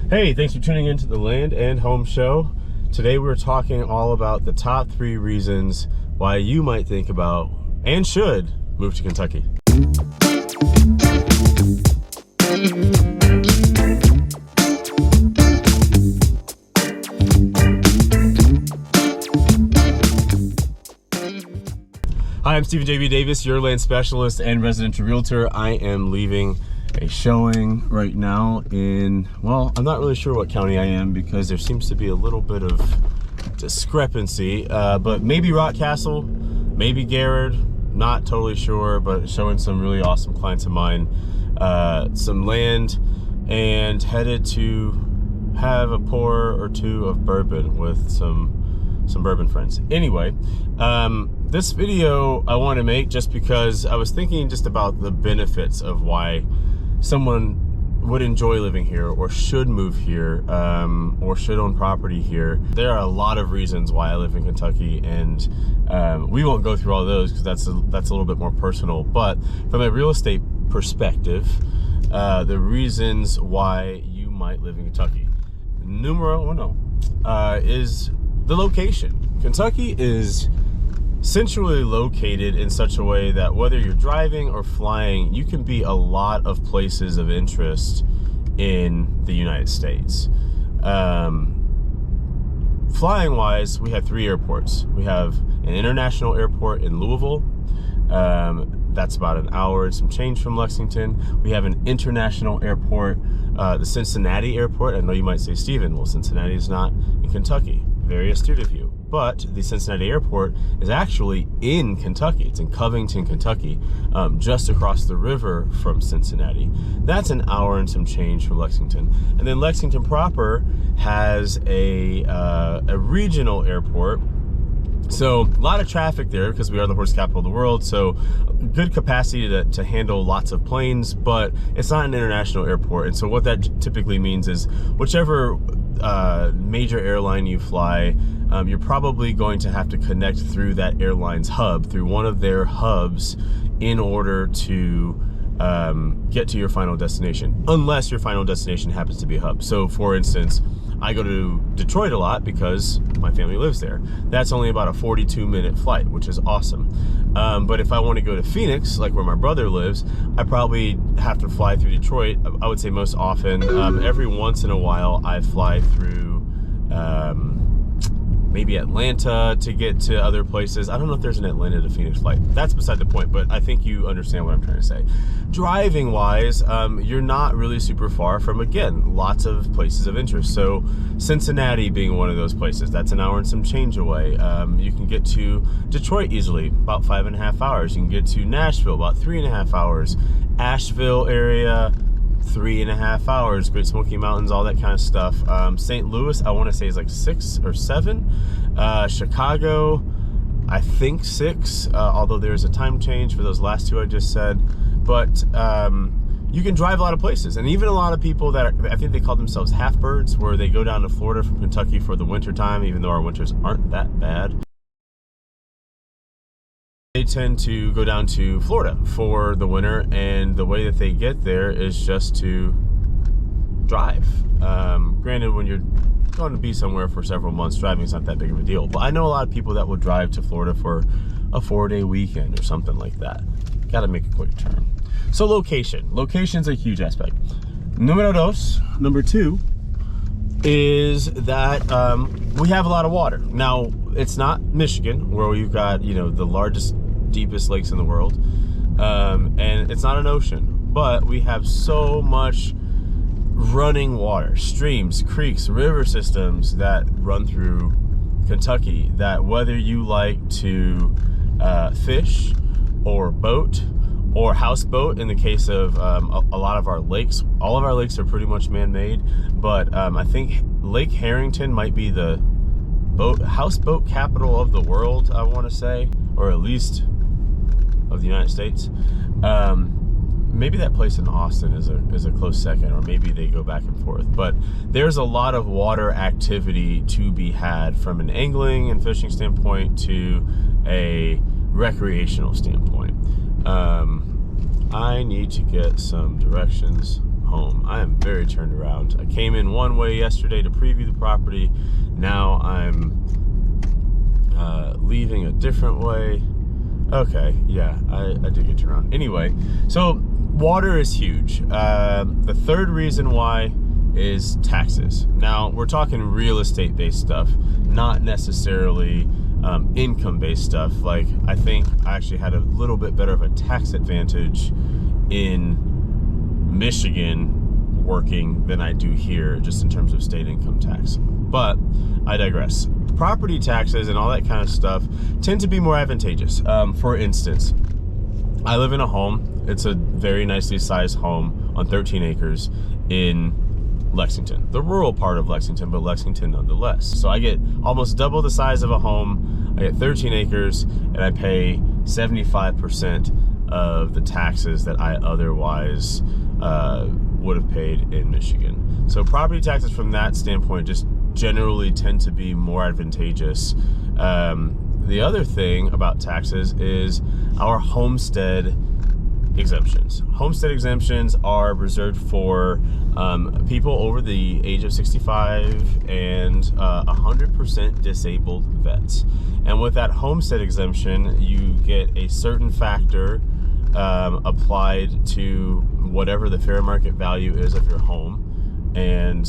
Hey, thanks for tuning into the Land and Home Show. Today we're talking all about the top 3 reasons why you might think about and should move to Kentucky. Hi, I'm Stephen J.B. Davis, your land specialist and residential realtor. I am leaving a showing right now in, well, I'm not really sure what county I am because there seems to be a little bit of discrepancy, but maybe Rockcastle, maybe Garrard, not totally sure, but showing some really awesome clients of mine some land and headed to have a pour or two of bourbon with some bourbon friends. Anyway, this video I want to make just because I was thinking just about the benefits of why someone would enjoy living here or should move here or should own property here. There are a lot of reasons why I live in Kentucky, and we won't go through all those because that's a little bit more personal. But from a real estate perspective, the reasons why you might live in Kentucky, numero uno, is the location. Kentucky is centrally located in such a way that whether you're driving or flying, you can be a lot of places of interest in the United States. Flying wise, we have 3 airports. We have an international airport in Louisville. That's about an hour and some change from Lexington. We have an international airport, the Cincinnati airport. I know you might say, Stephen, well, Cincinnati is not in Kentucky. Very astute of you. But the Cincinnati airport is actually in Kentucky. It's in Covington, Kentucky, just across the river from Cincinnati. That's an hour and some change from Lexington. And then Lexington proper has a regional airport. So a lot of traffic there because we are the horse capital of the world. So good capacity to handle lots of planes, but it's not an international airport. And so what that typically means is whichever major airline you fly, you're probably going to have to connect through that airline's hub, through one of their hubs, in order to get to your final destination, unless your final destination happens to be a hub. So for instance, I go to Detroit a lot because my family lives there. That's only about a 42-minute flight, which is awesome. But if I want to go to Phoenix, like where my brother lives, I probably have to fly through Detroit. I would say most often. Every once in a while, I fly through maybe Atlanta to get to other places. I don't know if there's an Atlanta to Phoenix flight. That's beside the point, but I think you understand what I'm trying to say. Driving wise, you're not really super far from, again, lots of places of interest. So Cincinnati being one of those places, that's an hour and some change away. You can get to Detroit easily, about 5.5 hours. You can get to Nashville, about 3.5 hours. Asheville area, 3.5 hours. Great Smoky Mountains, all that kind of stuff. St. Louis, I want to say is like 6 or 7. Chicago, I think 6, although there's a time change for those last 2 I just said. But you can drive a lot of places, and even a lot of people that I think they call themselves half-birds, where they go down to Florida from Kentucky for the winter time, even though our winters aren't that bad. They tend to go down to Florida for the winter, and the way that they get there is just to drive. Granted, when you're going to be somewhere for several months, driving is not that big of a deal. But I know a lot of people that will drive to Florida for a 4-day weekend or something like that. Got to make a quick turn. So location. Location's a huge aspect. Number 2 is that we have a lot of water. Now, it's not Michigan, where you've got, you know, the largest, deepest lakes in the world, and it's not an ocean, but we have so much running water, streams, creeks, river systems that run through Kentucky, that whether you like to fish or boat or houseboat, in the case of a lot of our lakes, all of our lakes are pretty much man-made, but I think Lake Harrington might be the houseboat capital of the world, I want to say, or at least of the United States. Maybe that place in Austin is a close second, or maybe they go back and forth. But there's a lot of water activity to be had from an angling and fishing standpoint to a recreational standpoint. I need to get some directions home. I am very turned around. I came in one way yesterday to preview the property. Now I'm leaving a different way. Okay, yeah, I did get turned around. Anyway, so water is huge. The third reason why is taxes. Now, we're talking real estate-based stuff, not necessarily income-based stuff. Like, I think I actually had a little bit better of a tax advantage in Michigan working than I do here, just in terms of state income tax. But I digress. Property taxes and all that kind of stuff tend to be more advantageous. For instance, I live in a home. It's a very nicely sized home on 13 acres in Lexington, the rural part of Lexington, but Lexington nonetheless. So I get almost double the size of a home. I get 13 acres and I pay 75% of the taxes that I otherwise would have paid in Michigan. So property taxes from that standpoint just generally tend to be more advantageous. The other thing about taxes is our homestead exemptions. Homestead exemptions are reserved for people over the age of 65 and 100% disabled vets. And with that homestead exemption, you get a certain factor applied to whatever the fair market value is of your home, and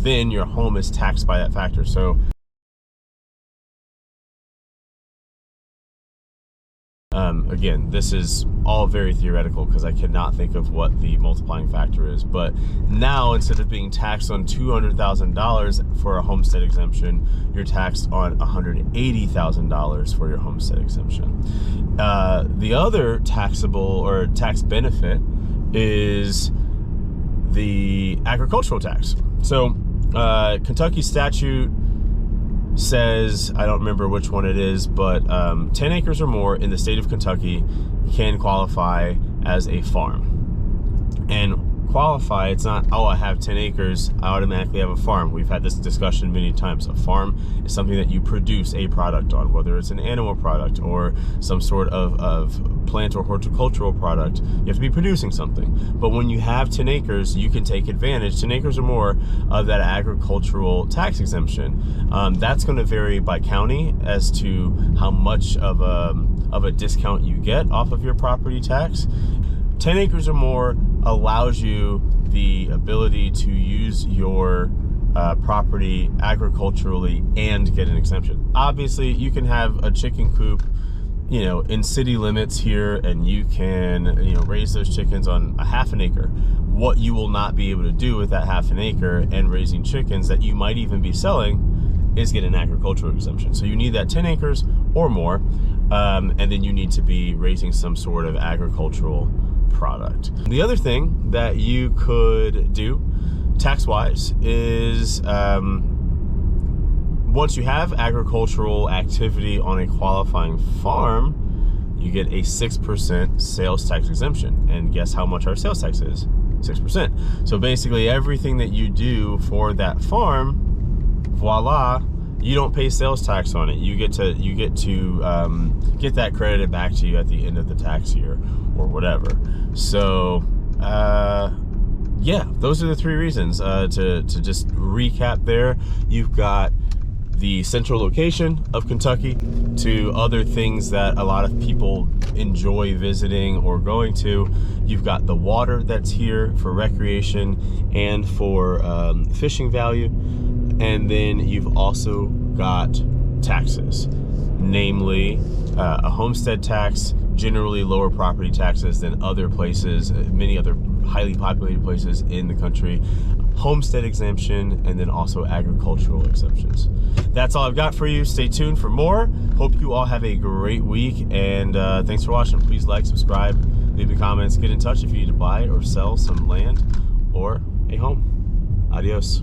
then your home is taxed by that factor. So again, this is all very theoretical because I cannot think of what the multiplying factor is. But now, instead of being taxed on $200,000 for a homestead exemption, you're taxed on $180,000 for your homestead exemption. The other taxable or tax benefit is the agricultural tax. So Kentucky statute says, I don't remember which one it is, but 10 acres or more in the state of Kentucky can qualify as a farm. And qualify, it's not, oh, I have 10 acres, I automatically have a farm. We've had this discussion many times. A farm is something that you produce a product on, whether it's an animal product or some sort of plant or horticultural product. You have to be producing something. But when you have 10 acres, you can take advantage, 10 acres or more, of that agricultural tax exemption. That's going to vary by county as to how much of a discount you get off of your property tax. 10 acres or more allows you the ability to use your property agriculturally and get an exemption. Obviously, you can have a chicken coop, you know, in city limits here, and you can, you know, raise those chickens on a half an acre. What you will not be able to do with that half an acre and raising chickens that you might even be selling is get an agricultural exemption. So you need that 10 acres or more, and then you need to be raising some sort of agricultural product. The other thing that you could do tax-wise is once you have agricultural activity on a qualifying farm, you get a 6% sales tax exemption. And guess how much our sales tax is? 6%. So basically everything that you do for that farm, voila, you don't pay sales tax on it. You get to get that credited back to you at the end of the tax year or whatever. So yeah, those are the three reasons. To just recap there, you've got the central location of Kentucky to other things that a lot of people enjoy visiting or going to. You've got the water that's here for recreation and for fishing value. And then you've also got taxes, namely a homestead tax, generally lower property taxes than other places, many other highly populated places in the country, homestead exemption, and then also agricultural exemptions. That's all I've got for you. Stay tuned for more. Hope you all have a great week, and thanks for watching. Please like, subscribe, leave me comments, get in touch if you need to buy or sell some land or a home. Adios.